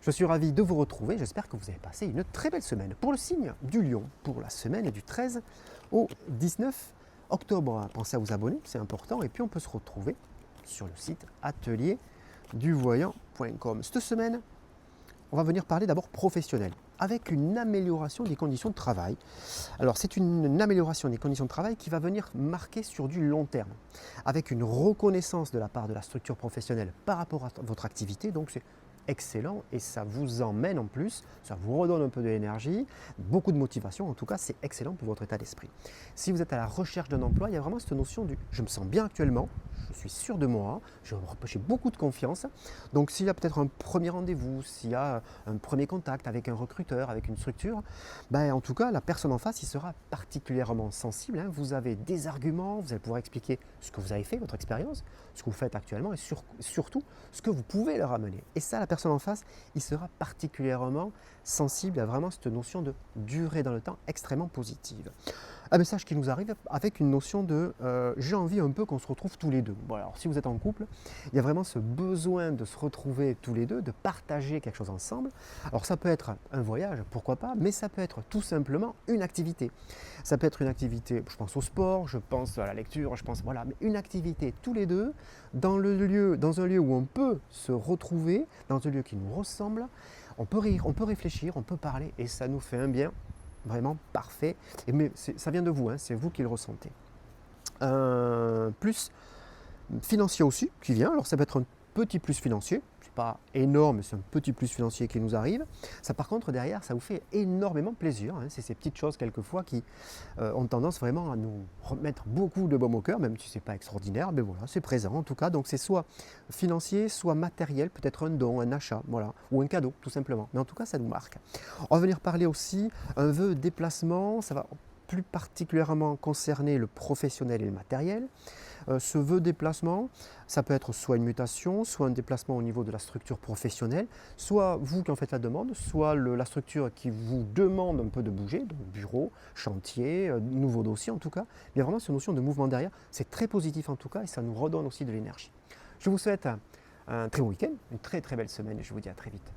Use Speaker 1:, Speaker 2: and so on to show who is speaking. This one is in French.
Speaker 1: Je suis ravi de vous retrouver, j'espère que vous avez passé une très belle semaine. Pour le signe du lion, pour la semaine du 13 au 19 octobre, pensez à vous abonner, c'est important, et puis on peut se retrouver sur le site atelierduvoyant.com. Cette semaine, on va venir parler d'abord professionnel, avec une amélioration des conditions de travail. Alors c'est une amélioration des conditions de travail qui va venir marquer sur du long terme, avec une reconnaissance de la part de la structure professionnelle par rapport à votre activité, donc c'est excellent et ça vous emmène en plus, ça vous redonne un peu d'énergie, beaucoup de motivation, en tout cas c'est excellent pour votre état d'esprit. Si vous êtes à la recherche d'un emploi, il y a vraiment cette notion du « je me sens bien actuellement », je suis sûr de moi, j'ai beaucoup de confiance. Donc s'il y a peut-être un premier rendez-vous, s'il y a un premier contact avec un recruteur, avec une structure, ben, en tout cas la personne en face il sera particulièrement sensible. Vous avez des arguments, vous allez pouvoir expliquer ce que vous avez fait, votre expérience, ce que vous faites actuellement et surtout ce que vous pouvez leur amener. Et ça, la personne en face, il sera particulièrement sensible à vraiment cette notion de durée dans le temps extrêmement positive. Un message qui nous arrive avec une notion de j'ai envie un peu qu'on se retrouve tous les deux. Bon, alors, si vous êtes en couple, il y a vraiment ce besoin de se retrouver tous les deux, de partager quelque chose ensemble. Alors ça peut être un voyage, pourquoi pas, mais ça peut être tout simplement une activité. Ça peut être une activité, je pense au sport, je pense à la lecture, je pense, voilà, mais une activité tous les deux dans un lieu où on peut se retrouver, dans un lieu qui nous ressemble. On peut rire, on peut réfléchir, on peut parler et ça nous fait un bien vraiment parfait. Mais ça vient de vous, c'est vous qui le ressentez. Plus financier aussi qui vient. Alors ça peut être un petit plus financier, c'est pas énorme, c'est un petit plus financier qui nous arrive. Ça par contre derrière, ça vous fait énormément plaisir. C'est ces petites choses quelquefois qui ont tendance vraiment à nous remettre beaucoup de baume au cœur, même si c'est pas extraordinaire, mais voilà, c'est présent en tout cas. Donc c'est soit financier, soit matériel, peut-être un don, un achat, voilà, ou un cadeau tout simplement. Mais en tout cas, ça nous marque. On va venir parler aussi un vœu déplacement, ça va plus particulièrement concerner le professionnel et le matériel. Ce vœu déplacement, ça peut être soit une mutation, soit un déplacement au niveau de la structure professionnelle, soit vous qui en faites la demande, soit la structure qui vous demande un peu de bouger, donc bureau, chantier, nouveau dossier en tout cas. Il y a vraiment cette notion de mouvement derrière, c'est très positif en tout cas et ça nous redonne aussi de l'énergie. Je vous souhaite un très bon week-end, une très très belle semaine et je vous dis à très vite.